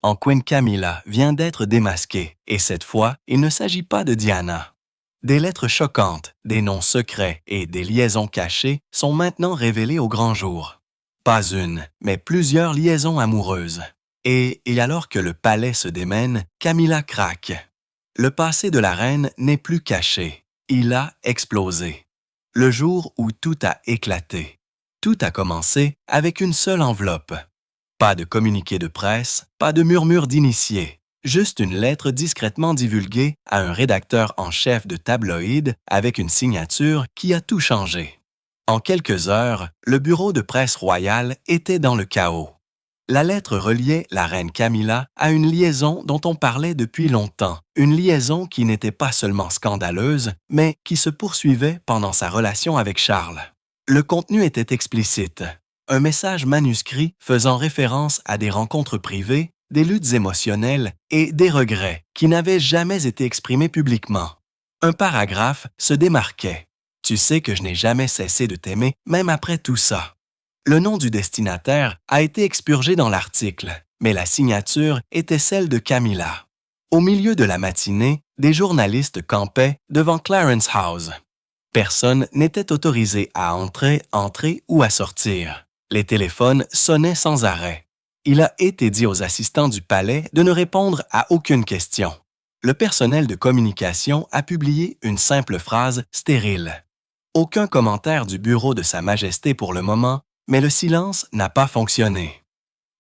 en Queen Camilla vient d'être démasqué, et cette fois, il ne s'agit pas de Diana. Des lettres choquantes, des noms secrets et des liaisons cachées sont maintenant révélées au grand jour. Pas une, mais plusieurs liaisons amoureuses. Et alors que le palais se démène, Camilla craque. Le passé de la reine n'est plus caché. Il a explosé. Le jour où tout a éclaté. Tout a commencé avec une seule enveloppe. Pas de communiqué de presse, pas de murmure d'initié. Juste une lettre discrètement divulguée à un rédacteur en chef de tabloïd avec une signature qui a tout changé. En quelques heures, le bureau de presse royal était dans le chaos. La lettre reliait la reine Camilla à une liaison dont on parlait depuis longtemps, une liaison qui n'était pas seulement scandaleuse, mais qui se poursuivait pendant sa relation avec Charles. Le contenu était explicite. Un message manuscrit faisant référence à des rencontres privées, des luttes émotionnelles et des regrets qui n'avaient jamais été exprimés publiquement. Un paragraphe se démarquait. « Tu sais que je n'ai jamais cessé de t'aimer, même après tout ça. » Le nom du destinataire a été expurgé dans l'article, mais la signature était celle de Camilla. Au milieu de la matinée, des journalistes campaient devant Clarence House. Personne n'était autorisé à entrer ou à sortir. Les téléphones sonnaient sans arrêt. Il a été dit aux assistants du palais de ne répondre à aucune question. Le personnel de communication a publié une simple phrase stérile. Aucun commentaire du bureau de Sa Majesté pour le moment, mais le silence n'a pas fonctionné.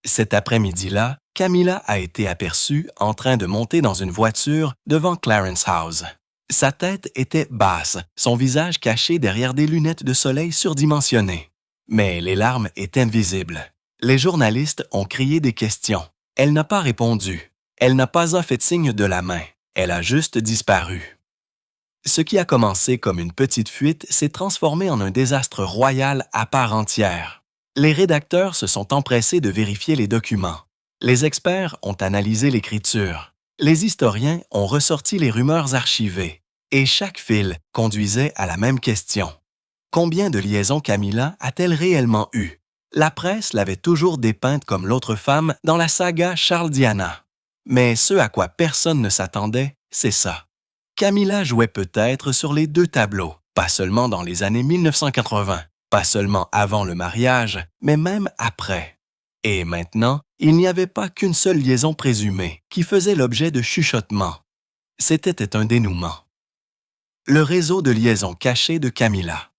Cet après-midi-là, Camilla a été aperçue en train de monter dans une voiture devant Clarence House. Sa tête était basse, son visage caché derrière des lunettes de soleil surdimensionnées. Mais les larmes étaient visibles. Les journalistes ont crié des questions. Elle n'a pas répondu. Elle n'a pas fait signe de la main. Elle a juste disparu. Ce qui a commencé comme une petite fuite s'est transformé en un désastre royal à part entière. Les rédacteurs se sont empressés de vérifier les documents. Les experts ont analysé l'écriture. Les historiens ont ressorti les rumeurs archivées. Et chaque fil conduisait à la même question. Combien de liaisons Camilla a-t-elle réellement eues? La presse l'avait toujours dépeinte comme l'autre femme dans la saga Charles-Diana. Mais ce à quoi personne ne s'attendait, c'est ça. Camilla jouait peut-être sur les deux tableaux, pas seulement dans les années 1980, pas seulement avant le mariage, mais même après. Et maintenant, il n'y avait pas qu'une seule liaison présumée qui faisait l'objet de chuchotements. C'était un dénouement. Le réseau de liaisons cachées de Camilla.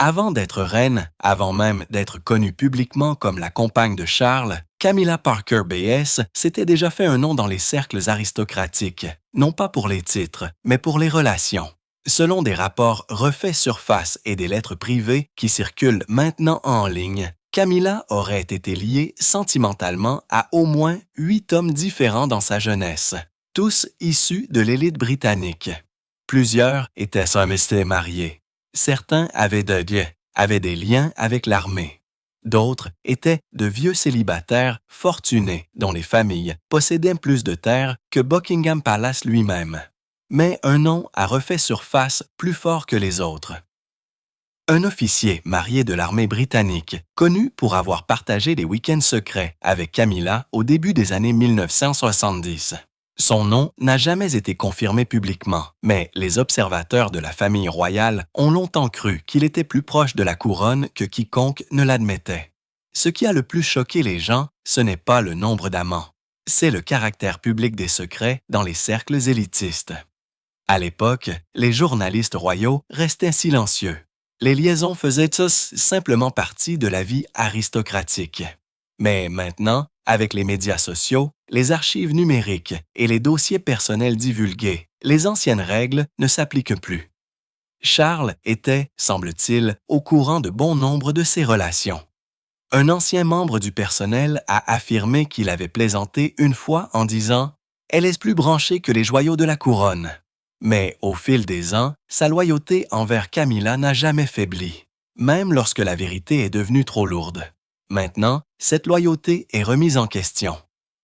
Avant d'être reine, avant même d'être connue publiquement comme la compagne de Charles, Camilla Parker B.S. s'était déjà fait un nom dans les cercles aristocratiques, non pas pour les titres, mais pour les relations. Selon des rapports refaits surface et des lettres privées qui circulent maintenant en ligne, Camilla aurait été liée sentimentalement à au moins 8 hommes différents dans sa jeunesse, tous issus de l'élite britannique. Plusieurs étaient sommés mariés. Certains avaient des liens avec l'armée. D'autres étaient de vieux célibataires fortunés dont les familles possédaient plus de terres que Buckingham Palace lui-même. Mais un nom a refait surface plus fort que les autres. Un officier marié de l'armée britannique, connu pour avoir partagé des week-ends secrets avec Camilla au début des années 1970. Son nom n'a jamais été confirmé publiquement, mais les observateurs de la famille royale ont longtemps cru qu'il était plus proche de la couronne que quiconque ne l'admettait. Ce qui a le plus choqué les gens, ce n'est pas le nombre d'amants, c'est le caractère public des secrets dans les cercles élitistes. À l'époque, les journalistes royaux restaient silencieux. Les liaisons faisaient tous simplement partie de la vie aristocratique. Mais maintenant, avec les médias sociaux, les archives numériques et les dossiers personnels divulgués, les anciennes règles ne s'appliquent plus. Charles était, semble-t-il, au courant de bon nombre de ces relations. Un ancien membre du personnel a affirmé qu'il avait plaisanté une fois en disant « Elle est plus branchée que les joyaux de la couronne ». Mais au fil des ans, sa loyauté envers Camilla n'a jamais faibli, même lorsque la vérité est devenue trop lourde. Maintenant, cette loyauté est remise en question.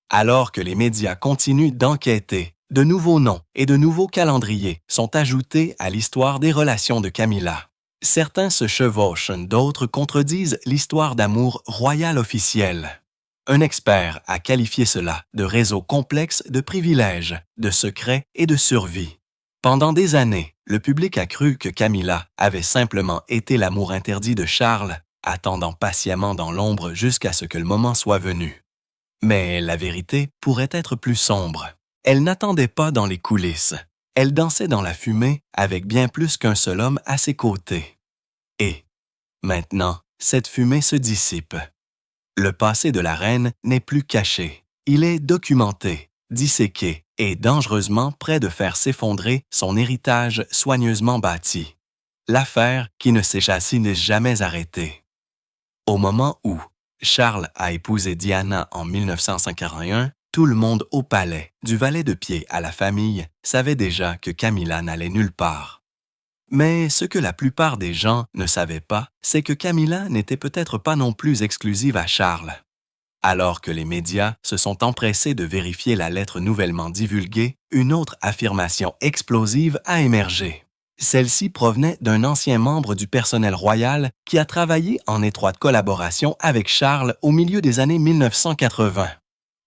Alors que les médias continuent d'enquêter, de nouveaux noms et de nouveaux calendriers sont ajoutés à l'histoire des relations de Camilla. Certains se chevauchent, d'autres contredisent l'histoire d'amour royal officielle. Un expert a qualifié cela de réseau complexe de privilèges, de secrets et de survie. Pendant des années, le public a cru que Camilla avait simplement été l'amour interdit de Charles, attendant patiemment dans l'ombre jusqu'à ce que le moment soit venu. Mais la vérité pourrait être plus sombre. Elle n'attendait pas dans les coulisses. Elle dansait dans la fumée avec bien plus qu'un seul homme à ses côtés. Et, maintenant, cette fumée se dissipe. Le passé de la reine n'est plus caché. Il est documenté, disséqué et dangereusement près de faire s'effondrer son héritage soigneusement bâti. L'affaire qui ne s'est jamais arrêtée. Au moment où Charles a épousé Diana en 1951, tout le monde au palais, du valet de pied à la famille, savait déjà que Camilla n'allait nulle part. Mais ce que la plupart des gens ne savaient pas, c'est que Camilla n'était peut-être pas non plus exclusive à Charles. Alors que les médias se sont empressés de vérifier la lettre nouvellement divulguée, une autre affirmation explosive a émergé. Celle-ci provenait d'un ancien membre du personnel royal qui a travaillé en étroite collaboration avec Charles au milieu des années 1980.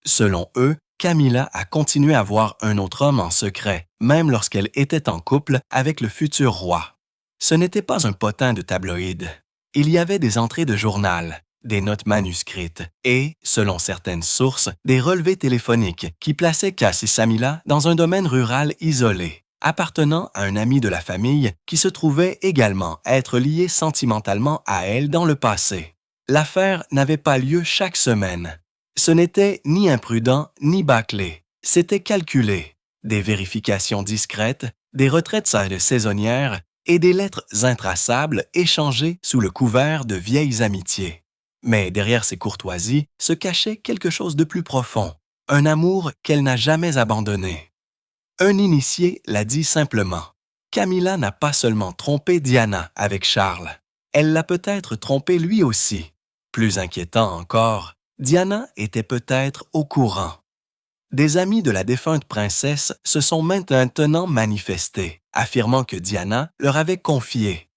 Selon eux, Camilla a continué à voir un autre homme en secret, même lorsqu'elle était en couple avec le futur roi. Ce n'était pas un potin de tabloïd. Il y avait des entrées de journal, des notes manuscrites et, selon certaines sources, des relevés téléphoniques qui plaçaient Cass et Samila dans un domaine rural isolé, appartenant à un ami de la famille qui se trouvait également être lié sentimentalement à elle dans le passé. L'affaire n'avait pas lieu chaque semaine. Ce n'était ni imprudent ni bâclé, c'était calculé. Des vérifications discrètes, des retraites saisonnières et des lettres intraçables échangées sous le couvert de vieilles amitiés. Mais derrière ces courtoisies se cachait quelque chose de plus profond, un amour qu'elle n'a jamais abandonné. Un initié l'a dit simplement. Camilla n'a pas seulement trompé Diana avec Charles, elle l'a peut-être trompé lui aussi. Plus inquiétant encore, Diana était peut-être au courant. Des amis de la défunte princesse se sont maintenant manifestés, affirmant que Diana leur avait confié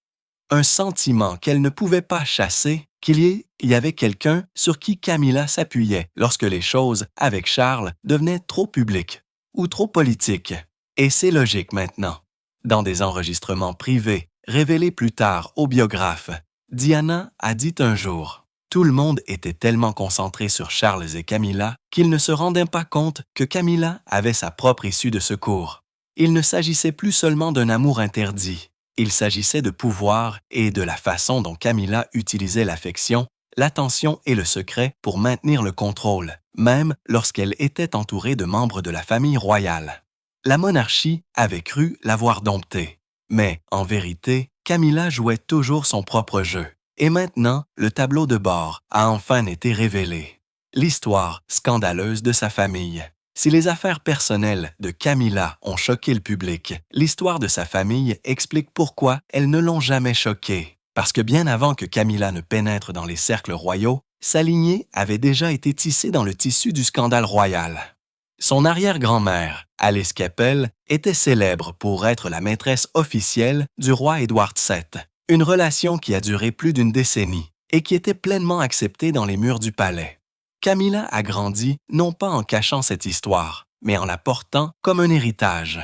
un sentiment qu'elle ne pouvait pas chasser, qu'il y avait quelqu'un sur qui Camilla s'appuyait lorsque les choses, avec Charles, devenaient trop publiques ou trop politiques. Et c'est logique maintenant. Dans des enregistrements privés, révélés plus tard aux biographes, Diana a dit un jour « Tout le monde était tellement concentré sur Charles et Camilla qu'ils ne se rendaient pas compte que Camilla avait sa propre issue de secours. Il ne s'agissait plus seulement d'un amour interdit. Il s'agissait de pouvoir et de la façon dont Camilla utilisait l'affection, l'attention et le secret pour maintenir le contrôle, même lorsqu'elle était entourée de membres de la famille royale. La monarchie avait cru l'avoir domptée. Mais, en vérité, Camilla jouait toujours son propre jeu. Et maintenant, le tableau de bord a enfin été révélé. L'histoire scandaleuse de sa famille. Si les affaires personnelles de Camilla ont choqué le public, l'histoire de sa famille explique pourquoi elles ne l'ont jamais choquée. Parce que bien avant que Camilla ne pénètre dans les cercles royaux, sa lignée avait déjà été tissée dans le tissu du scandale royal. Son arrière-grand-mère, Alice Keppel, était célèbre pour être la maîtresse officielle du roi Édouard VII, une relation qui a duré plus d'une décennie et qui était pleinement acceptée dans les murs du palais. Camilla a grandi non pas en cachant cette histoire, mais en la portant comme un héritage.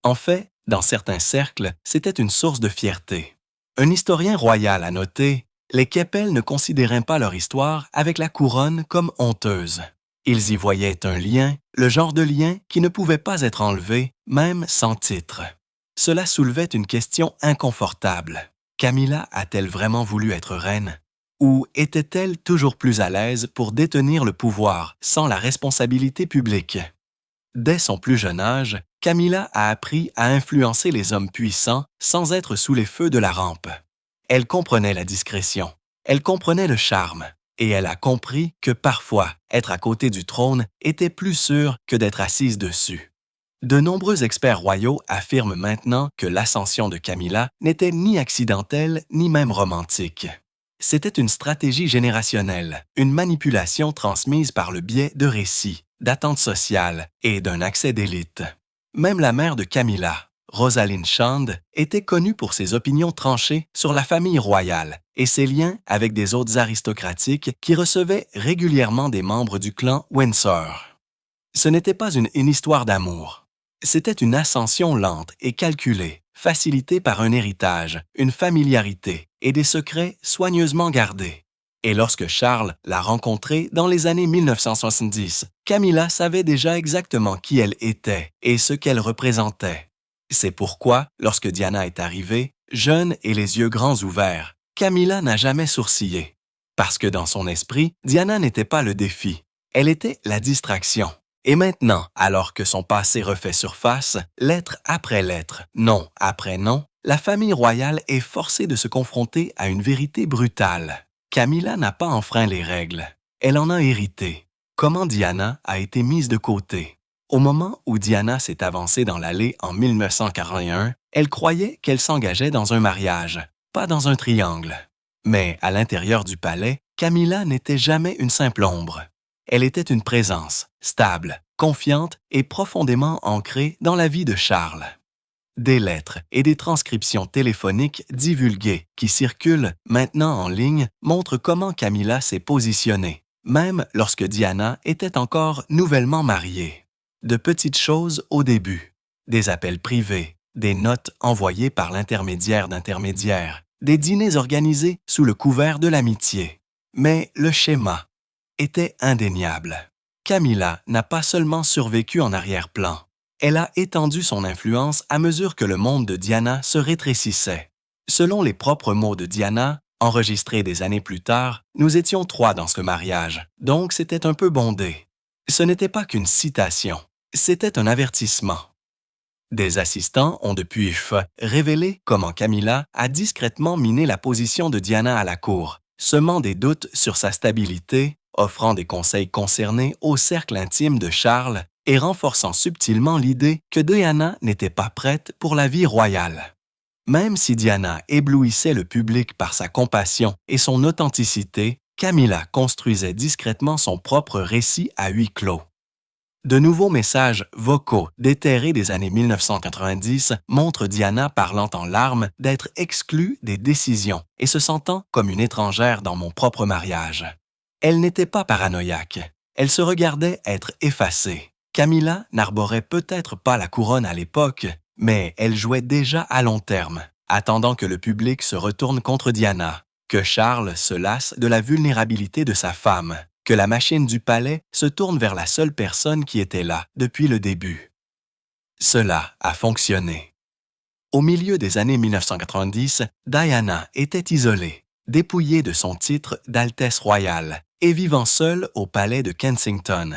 En fait, dans certains cercles, c'était une source de fierté. Un historien royal a noté « Les Keppel ne considéraient pas leur histoire avec la couronne comme honteuse. Ils y voyaient un lien, le genre de lien qui ne pouvait pas être enlevé, même sans titre. » Cela soulevait une question inconfortable. Camilla a-t-elle vraiment voulu être reine? Ou était-elle toujours plus à l'aise pour détenir le pouvoir sans la responsabilité publique? Dès son plus jeune âge, Camilla a appris à influencer les hommes puissants sans être sous les feux de la rampe. Elle comprenait la discrétion, elle comprenait le charme, et elle a compris que parfois, être à côté du trône était plus sûr que d'être assise dessus. De nombreux experts royaux affirment maintenant que l'ascension de Camilla n'était ni accidentelle ni même romantique. C'était une stratégie générationnelle, une manipulation transmise par le biais de récits, d'attentes sociales et d'un accès d'élite. Même la mère de Camilla, Rosalind Shand, était connue pour ses opinions tranchées sur la famille royale et ses liens avec des hôtes aristocratiques qui recevaient régulièrement des membres du clan Windsor. Ce n'était pas une histoire d'amour. C'était une ascension lente et calculée, facilitée par un héritage, une familiarité et des secrets soigneusement gardés. Et lorsque Charles l'a rencontrée dans les années 1970, Camilla savait déjà exactement qui elle était et ce qu'elle représentait. C'est pourquoi, lorsque Diana est arrivée, jeune et les yeux grands ouverts, Camilla n'a jamais sourcillé. Parce que dans son esprit, Diana n'était pas le défi, elle était la distraction. Et maintenant, alors que son passé refait surface, lettre après lettre, nom après nom, la famille royale est forcée de se confronter à une vérité brutale. Camilla n'a pas enfreint les règles. Elle en a hérité. Comment Diana a été mise de côté. Au moment où Diana s'est avancée dans l'allée en 1941, elle croyait qu'elle s'engageait dans un mariage, pas dans un triangle. Mais à l'intérieur du palais, Camilla n'était jamais une simple ombre. Elle était une présence, stable, confiante et profondément ancrée dans la vie de Charles. Des lettres et des transcriptions téléphoniques divulguées qui circulent maintenant en ligne montrent comment Camilla s'est positionnée, même lorsque Diana était encore nouvellement mariée. De petites choses au début, des appels privés, des notes envoyées par l'intermédiaire d'intermédiaires, des dîners organisés sous le couvert de l'amitié. Mais le schéma était indéniable. Camilla n'a pas seulement survécu en arrière-plan. Elle a étendu son influence à mesure que le monde de Diana se rétrécissait. Selon les propres mots de Diana, enregistrés des années plus tard, nous étions 3 dans ce mariage, donc c'était un peu bondé. Ce n'était pas qu'une citation, c'était un avertissement. Des assistants ont depuis révélé comment Camilla a discrètement miné la position de Diana à la cour, semant des doutes sur sa stabilité, offrant des conseils concernés au cercle intime de Charles et renforçant subtilement l'idée que Diana n'était pas prête pour la vie royale. Même si Diana éblouissait le public par sa compassion et son authenticité, Camilla construisait discrètement son propre récit à huis clos. De nouveaux messages vocaux déterrés des années 1990 montrent Diana parlant en larmes d'être exclue des décisions et se sentant comme une étrangère dans mon propre mariage. Elle n'était pas paranoïaque. Elle se regardait être effacée. Camilla n'arborait peut-être pas la couronne à l'époque, mais elle jouait déjà à long terme, attendant que le public se retourne contre Diana, que Charles se lasse de la vulnérabilité de sa femme, que la machine du palais se tourne vers la seule personne qui était là depuis le début. Cela a fonctionné. Au milieu des années 1990, Diana était isolée, dépouillée de son titre d'Altesse royale et vivant seule au palais de Kensington.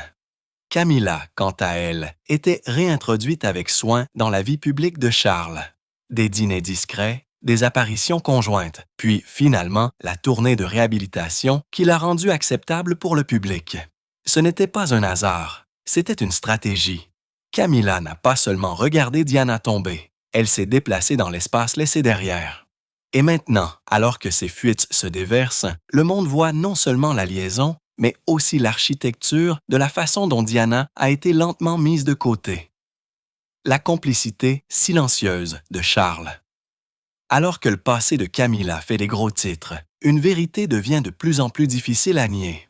Camilla, quant à elle, était réintroduite avec soin dans la vie publique de Charles. Des dîners discrets, des apparitions conjointes, puis finalement la tournée de réhabilitation qui l'a rendue acceptable pour le public. Ce n'était pas un hasard, c'était une stratégie. Camilla n'a pas seulement regardé Diana tomber, elle s'est déplacée dans l'espace laissé derrière. Et maintenant, alors que ces fuites se déversent, le monde voit non seulement la liaison, mais aussi l'architecture de la façon dont Diana a été lentement mise de côté. La complicité silencieuse de Charles. Alors que le passé de Camilla fait des gros titres, une vérité devient de plus en plus difficile à nier.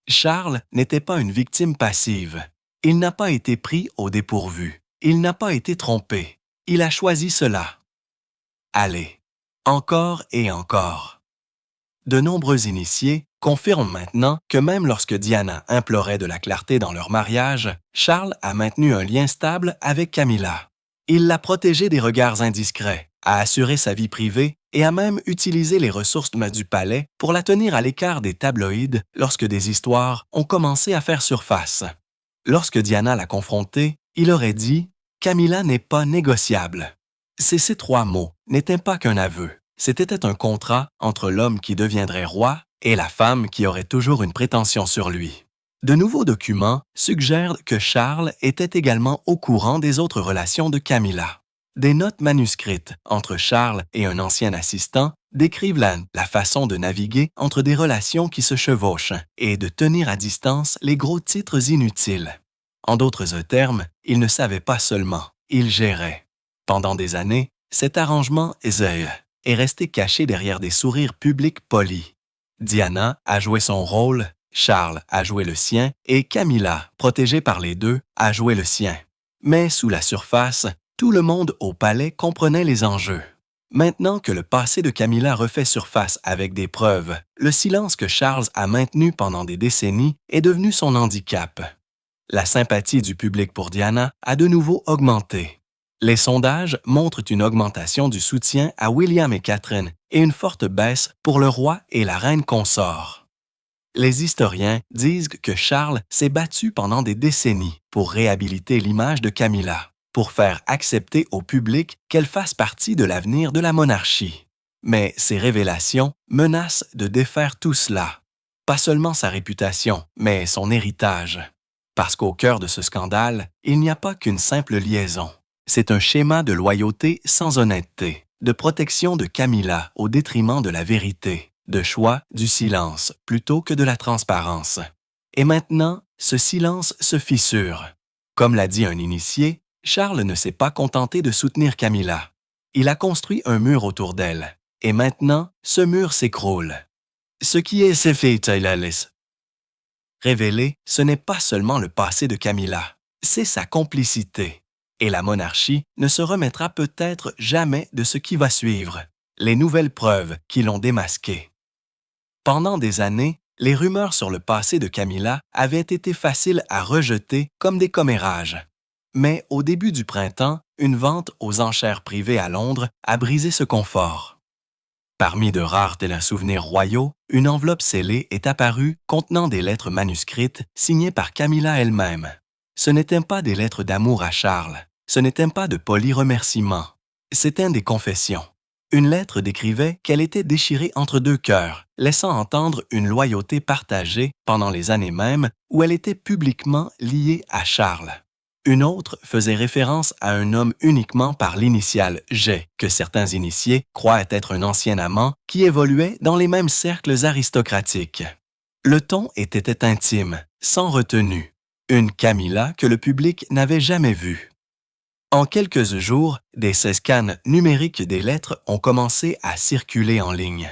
Charles n'était pas une victime passive. Il n'a pas été pris au dépourvu. Il n'a pas été trompé. Il a choisi cela. Allez, encore et encore. De nombreux initiés confirment maintenant que même lorsque Diana implorait de la clarté dans leur mariage, Charles a maintenu un lien stable avec Camilla. Il l'a protégée des regards indiscrets, a assuré sa vie privée et a même utilisé les ressources du palais pour la tenir à l'écart des tabloïds lorsque des histoires ont commencé à faire surface. Lorsque Diana l'a confronté, il aurait dit « Camilla n'est pas négociable ». Ces 3 mots n'étaient pas qu'un aveu. C'était un contrat entre l'homme qui deviendrait roi et la femme qui aurait toujours une prétention sur lui. De nouveaux documents suggèrent que Charles était également au courant des autres relations de Camilla. Des notes manuscrites entre Charles et un ancien assistant décrivent la façon de naviguer entre des relations qui se chevauchent et de tenir à distance les gros titres inutiles. En d'autres termes, il ne savait pas seulement, il gérait. Pendant des années, cet arrangement est resté caché derrière des sourires publics polis. Diana a joué son rôle, Charles a joué le sien et Camilla, protégée par les deux, a joué le sien. Mais sous la surface, tout le monde au palais comprenait les enjeux. Maintenant que le passé de Camilla refait surface avec des preuves, le silence que Charles a maintenu pendant des décennies est devenu son handicap. La sympathie du public pour Diana a de nouveau augmenté. Les sondages montrent une augmentation du soutien à William et Catherine et une forte baisse pour le roi et la reine consort. Les historiens disent que Charles s'est battu pendant des décennies pour réhabiliter l'image de Camilla, pour faire accepter au public qu'elle fasse partie de l'avenir de la monarchie. Mais ces révélations menacent de défaire tout cela. Pas seulement sa réputation, mais son héritage. Parce qu'au cœur de ce scandale, il n'y a pas qu'une simple liaison. C'est un schéma de loyauté sans honnêteté, de protection de Camilla au détriment de la vérité, de choix du silence plutôt que de la transparence. Et maintenant, ce silence se fissure. Comme l'a dit un initié, Charles ne s'est pas contenté de soutenir Camilla. Il a construit un mur autour d'elle. Et maintenant, ce mur s'écroule. Ce qui est révélé, ce n'est pas seulement le passé de Camilla, c'est sa complicité. Et la monarchie ne se remettra peut-être jamais de ce qui va suivre, les nouvelles preuves qui l'ont démasqué. Pendant des années, les rumeurs sur le passé de Camilla avaient été faciles à rejeter comme des commérages. Mais au début du printemps, une vente aux enchères privées à Londres a brisé ce confort. Parmi de rares souvenirs royaux, une enveloppe scellée est apparue contenant des lettres manuscrites signées par Camilla elle-même. Ce n'étaient pas des lettres d'amour à Charles, ce n'étaient pas de polis remerciements, c'étaient des confessions. Une lettre décrivait qu'elle était déchirée entre deux cœurs, laissant entendre une loyauté partagée pendant les années mêmes où elle était publiquement liée à Charles. Une autre faisait référence à un homme uniquement par l'initiale G, que certains initiés croient être un ancien amant qui évoluait dans les mêmes cercles aristocratiques. Le ton était intime, sans retenue. Une Camilla que le public n'avait jamais vue. En quelques jours, des scans numériques des lettres ont commencé à circuler en ligne.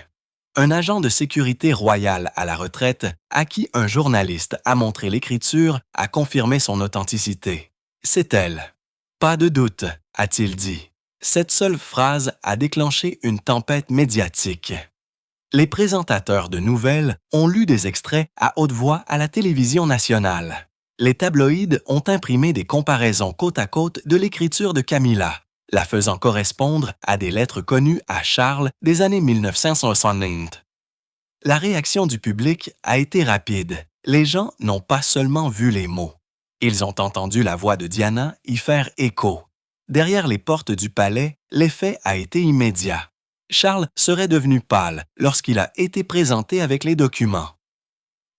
Un agent de sécurité royal à la retraite, à qui un journaliste a montré l'écriture, a confirmé son authenticité. C'est elle. Pas de doute, a-t-il dit. Cette seule phrase a déclenché une tempête médiatique. Les présentateurs de nouvelles ont lu des extraits à haute voix à la télévision nationale. Les tabloïds ont imprimé des comparaisons côte à côte de l'écriture de Camilla, la faisant correspondre à des lettres connues à Charles des années 1960. La réaction du public a été rapide. Les gens n'ont pas seulement vu les mots. Ils ont entendu la voix de Diana y faire écho. Derrière les portes du palais, l'effet a été immédiat. Charles serait devenu pâle lorsqu'il a été présenté avec les documents.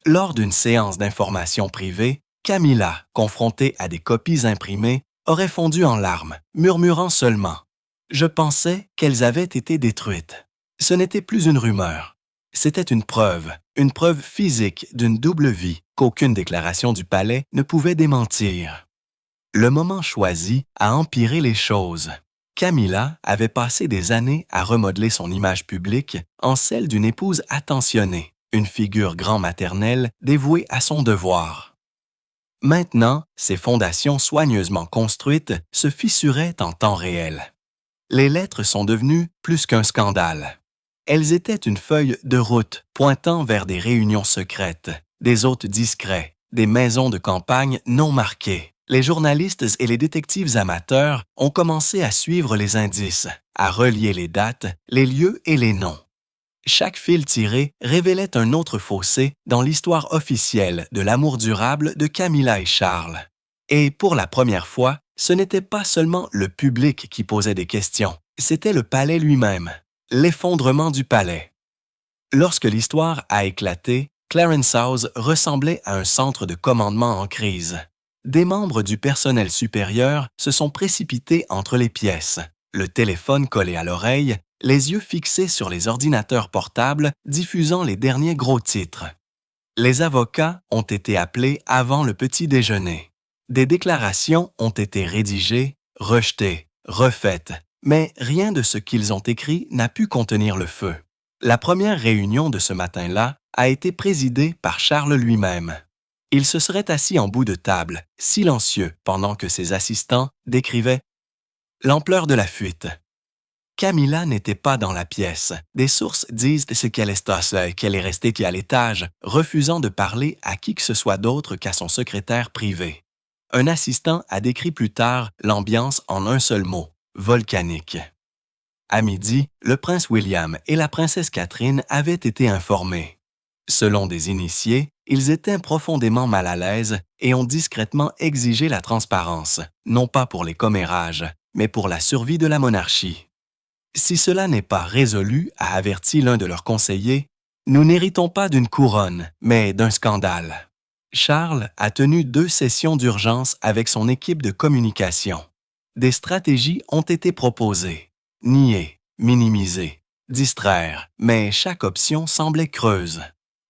Lors d'une séance d'information privée, Camilla, confrontée à des copies imprimées, aurait fondu en larmes, murmurant seulement « Je pensais qu'elles avaient été détruites ». Ce n'était plus une rumeur. C'était une preuve physique d'une double vie qu'aucune déclaration du palais ne pouvait démentir. Le moment choisi a empiré les choses. Camilla avait passé des années à remodeler son image publique en celle d'une épouse attentionnée, une figure grand-maternelle dévouée à son devoir. Maintenant, ces fondations soigneusement construites se fissuraient en temps réel. Les lettres sont devenues plus qu'un scandale. Elles étaient une feuille de route pointant vers des réunions secrètes, des hôtes discrets, des maisons de campagne non marquées. Les journalistes et les détectives amateurs ont commencé à suivre les indices, à relier les dates, les lieux et les noms. Chaque fil tiré révélait un autre fossé dans l'histoire officielle de l'amour durable de Camilla et Charles. Et pour la première fois, ce n'était pas seulement le public qui posait des questions, c'était le palais lui-même, l'effondrement du palais. Lorsque l'histoire a éclaté, Clarence House ressemblait à un centre de commandement en crise. Des membres du personnel supérieur se sont précipités entre les pièces, le téléphone collé à l'oreille, les yeux fixés sur les ordinateurs portables diffusant les derniers gros titres. Les avocats ont été appelés avant le petit déjeuner. Des déclarations ont été rédigées, rejetées, refaites, mais rien de ce qu'ils ont écrit n'a pu contenir le feu. La première réunion de ce matin-là a été présidée par Charles lui-même. Il se serait assis en bout de table, silencieux, pendant que ses assistants décrivaient l'ampleur de la fuite. Camilla n'était pas dans la pièce. Des sources disent qu'elle est restée à l'étage, refusant de parler à qui que ce soit d'autre qu'à son secrétaire privé. Un assistant a décrit plus tard l'ambiance en un seul mot, volcanique. À midi, le prince William et la princesse Catherine avaient été informés. Selon des initiés, ils étaient profondément mal à l'aise et ont discrètement exigé la transparence, non pas pour les commérages, mais pour la survie de la monarchie. Si cela n'est pas résolu, a averti l'un de leurs conseillers, nous n'héritons pas d'une couronne, mais d'un scandale. Charles a tenu 2 sessions d'urgence avec son équipe de communication. Des stratégies ont été proposées. Nier, minimiser, distraire, mais chaque option semblait creuse.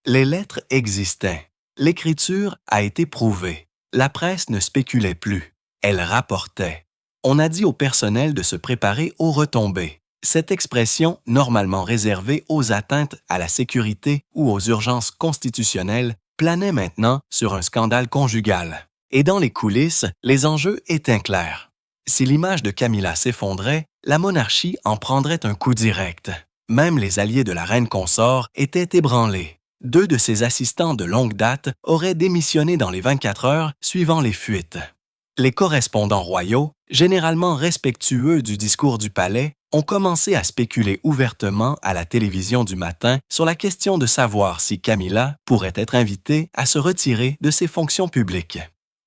Les lettres existaient. L'écriture a été prouvée. La presse ne spéculait plus. Elle rapportait. On a dit au personnel de se préparer aux retombées. Cette expression, normalement réservée aux atteintes à la sécurité ou aux urgences constitutionnelles, planait maintenant sur un scandale conjugal. Et dans les coulisses, les enjeux étaient clairs. Si l'image de Camilla s'effondrait, la monarchie en prendrait un coup direct. Même les alliés de la reine consort étaient ébranlés. 2 de ses assistants de longue date auraient démissionné dans les 24 heures suivant les fuites. Les correspondants royaux, généralement respectueux du discours du palais, ont commencé à spéculer ouvertement à la télévision du matin sur la question de savoir si Camilla pourrait être invitée à se retirer de ses fonctions publiques.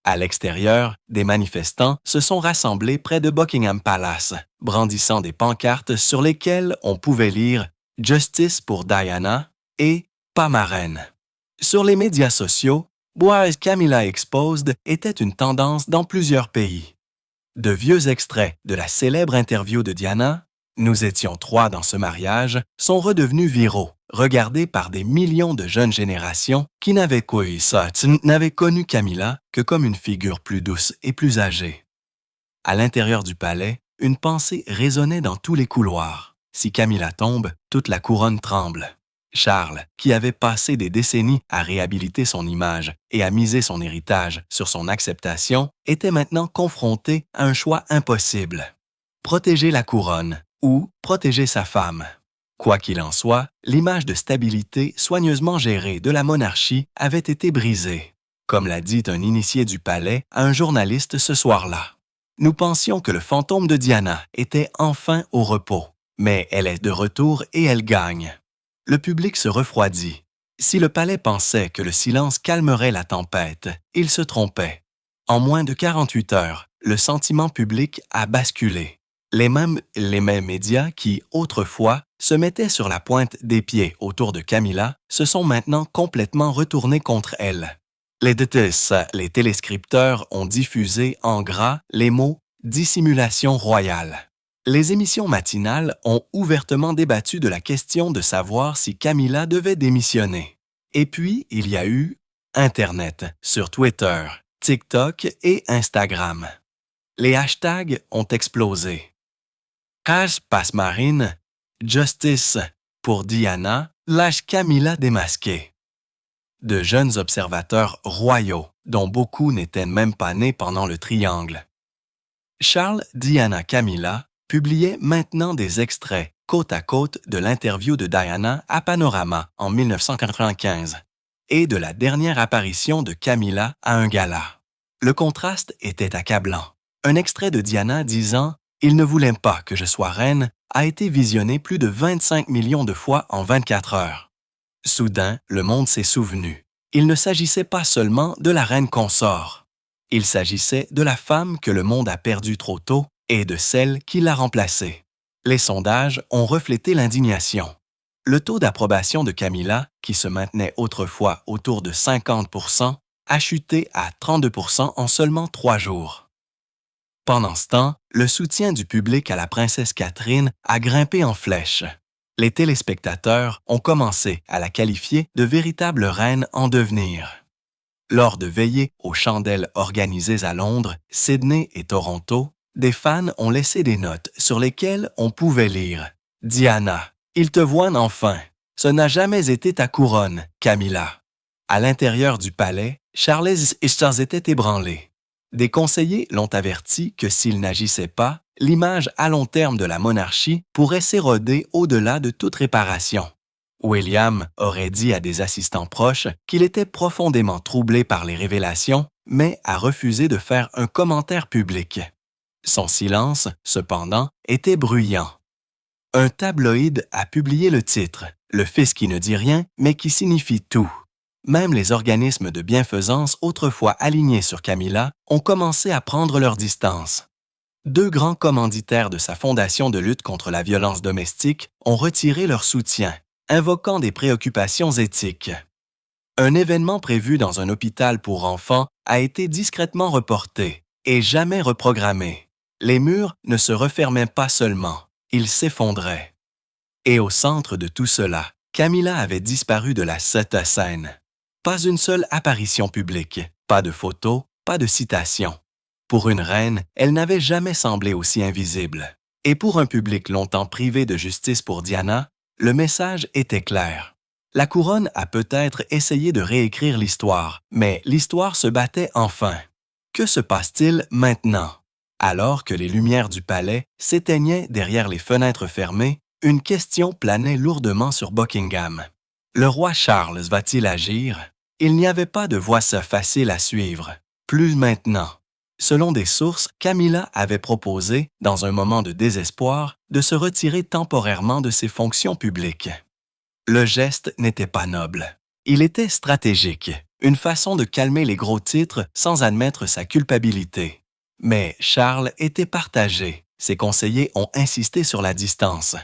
À l'extérieur, des manifestants se sont rassemblés près de Buckingham Palace, brandissant des pancartes sur lesquelles on pouvait lire « Justice pour Diana » et « Pas ma reine ». Sur les médias sociaux, Boaz Camilla Exposed était une tendance dans plusieurs pays. De vieux extraits de la célèbre interview de Diana, Nous étions 3 dans ce mariage, sont redevenus viraux, regardés par des millions de jeunes générations qui n'avaient connu Camilla que comme une figure plus douce et plus âgée. À l'intérieur du palais, une pensée résonnait dans tous les couloirs. Si Camilla tombe, toute la couronne tremble. Charles, qui avait passé des décennies à réhabiliter son image et à miser son héritage sur son acceptation, était maintenant confronté à un choix impossible. Protéger la couronne ou protéger sa femme. Quoi qu'il en soit, l'image de stabilité soigneusement gérée de la monarchie avait été brisée. Comme l'a dit un initié du palais à un journaliste ce soir-là. Nous pensions que le fantôme de Diana était enfin au repos, mais elle est de retour et elle gagne. Le public se refroidit. Si le palais pensait que le silence calmerait la tempête, il se trompait. En moins de 48 heures, le sentiment public a basculé. Les mêmes médias qui, autrefois, se mettaient sur la pointe des pieds autour de Camilla se sont maintenant complètement retournés contre elle. Les téléscripteurs ont diffusé en gras les mots « dissimulation royale ». Les émissions matinales ont ouvertement débattu de la question de savoir si Camilla devait démissionner. Et puis, il y a eu Internet, sur Twitter, TikTok et Instagram. Les hashtags ont explosé. #PasseMarine, Justice pour Diana, lâche Camilla démasquée. De jeunes observateurs royaux, dont beaucoup n'étaient même pas nés pendant le triangle. Charles, Diana, Camilla publiait maintenant des extraits côte à côte de l'interview de Diana à Panorama en 1995 et de la dernière apparition de Camilla à un gala. Le contraste était accablant. Un extrait de Diana disant « Il ne voulait pas que je sois reine » a été visionné plus de 25 millions de fois en 24 heures. Soudain, le monde s'est souvenu. Il ne s'agissait pas seulement de la reine consort. Il s'agissait de la femme que le monde a perdue trop tôt et de celle qui l'a remplacée. Les sondages ont reflété l'indignation. Le taux d'approbation de Camilla, qui se maintenait autrefois autour de 50%, a chuté à 32% en seulement 3 jours. Pendant ce temps, le soutien du public à la princesse Catherine a grimpé en flèche. Les téléspectateurs ont commencé à la qualifier de véritable reine en devenir. Lors de veillées aux chandelles organisées à Londres, Sydney et Toronto, Des fans ont laissé des notes sur lesquelles on pouvait lire « Diana, ils te voient enfin. Ce n'a jamais été ta couronne, Camilla. » À l'intérieur du palais, Charles était ébranlé. Des conseillers l'ont averti que s'il n'agissait pas, l'image à long terme de la monarchie pourrait s'éroder au-delà de toute réparation. William aurait dit à des assistants proches qu'il était profondément troublé par les révélations, mais a refusé de faire un commentaire public. Son silence, cependant, était bruyant. Un tabloïd a publié le titre « Le fils qui ne dit rien, mais qui signifie tout ». Même les organismes de bienfaisance autrefois alignés sur Camilla ont commencé à prendre leur distance. 2 grands commanditaires de sa fondation de lutte contre la violence domestique ont retiré leur soutien, invoquant des préoccupations éthiques. Un événement prévu dans un hôpital pour enfants a été discrètement reporté et jamais reprogrammé. Les murs ne se refermaient pas seulement, ils s'effondraient. Et au centre de tout cela, Camilla avait disparu de la scène. Pas une seule apparition publique, pas de photos, pas de citations. Pour une reine, elle n'avait jamais semblé aussi invisible. Et pour un public longtemps privé de justice pour Diana, le message était clair. La couronne a peut-être essayé de réécrire l'histoire, mais l'histoire se battait enfin. Que se passe-t-il maintenant? Alors que les lumières du palais s'éteignaient derrière les fenêtres fermées, une question planait lourdement sur Buckingham. Le roi Charles va-t-il agir? Il n'y avait pas de voie facile à suivre. Plus maintenant. Selon des sources, Camilla avait proposé, dans un moment de désespoir, de se retirer temporairement de ses fonctions publiques. Le geste n'était pas noble. Il était stratégique, une façon de calmer les gros titres sans admettre sa culpabilité. Mais Charles était partagé. Ses conseillers ont insisté sur la distance.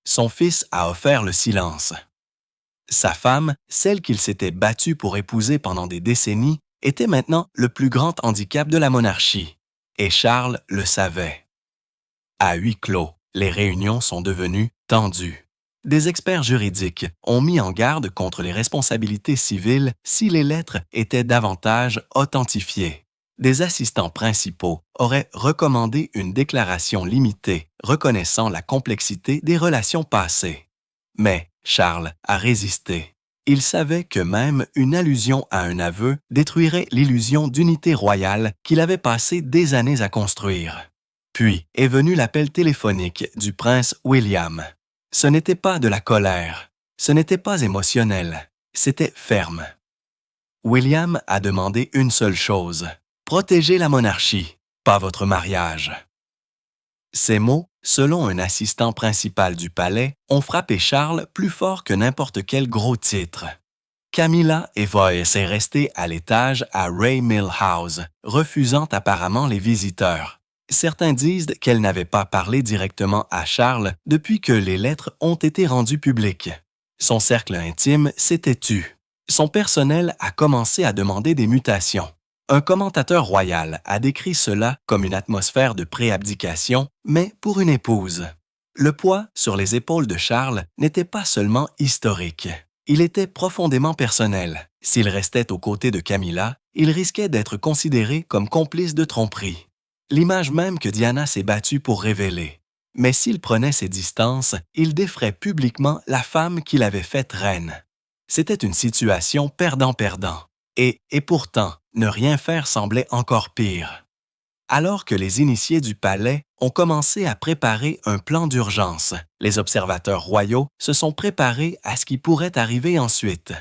Son fils a offert le silence. Sa femme, celle qu'il s'était battu pour épouser pendant des décennies, était maintenant le plus grand handicap de la monarchie. Et Charles le savait. À huis clos, les réunions sont devenues tendues. Des experts juridiques ont mis en garde contre les responsabilités civiles si les lettres étaient davantage authentifiées. Des assistants principaux auraient recommandé une déclaration limitée reconnaissant la complexité des relations passées. Mais Charles a résisté. Il savait que même une allusion à un aveu détruirait l'illusion d'unité royale qu'il avait passé des années à construire. Puis est venu l'appel téléphonique du prince William. Ce n'était pas de la colère, ce n'était pas émotionnel, c'était ferme. William a demandé une seule chose: protéger la monarchie, pas votre mariage. Ces mots, selon un assistant principal du palais, ont frappé Charles plus fort que n'importe quel gros titre. Camilla Evoyes est restée à l'étage à Ray Mill House, refusant apparemment les visiteurs. Certains disent qu'elle n'avait pas parlé directement à Charles depuis que les lettres ont été rendues publiques. Son cercle intime s'était tu. Son personnel a commencé à demander des mutations. Un commentateur royal a décrit cela comme une atmosphère de préabdication, mais pour une épouse. Le poids sur les épaules de Charles n'était pas seulement historique. Il était profondément personnel. S'il restait aux côtés de Camilla, il risquait d'être considéré comme complice de tromperie. L'image même que Diana s'est battue pour révéler. Mais s'il prenait ses distances, il défrait publiquement la femme qu'il avait faite reine. C'était une situation perdant-perdant. Et pourtant, ne rien faire semblait encore pire. Alors que les initiés du palais ont commencé à préparer un plan d'urgence, les observateurs royaux se sont préparés à ce qui pourrait arriver ensuite.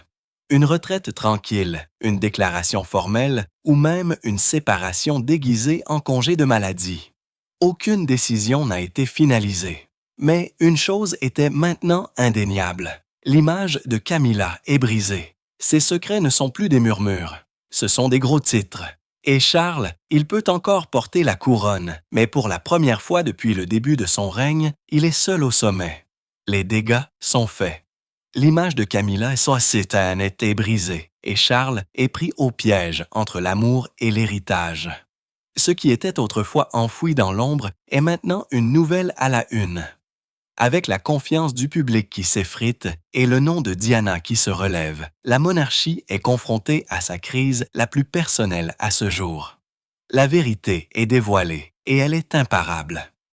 Une retraite tranquille, une déclaration formelle ou même une séparation déguisée en congé de maladie. Aucune décision n'a été finalisée. Mais une chose était maintenant indéniable. L'image de Camilla est brisée. Ses secrets ne sont plus des murmures. Ce sont des gros titres. Et Charles, il peut encore porter la couronne, mais pour la première fois depuis le début de son règne, il est seul au sommet. Les dégâts sont faits. L'image de Camilla Soissitaine est brisée et Charles est pris au piège entre l'amour et l'héritage. Ce qui était autrefois enfoui dans l'ombre est maintenant une nouvelle à la une. Avec la confiance du public qui s'effrite et le nom de Diana qui se relève, la monarchie est confrontée à sa crise la plus personnelle à ce jour. La vérité est dévoilée et elle est imparable.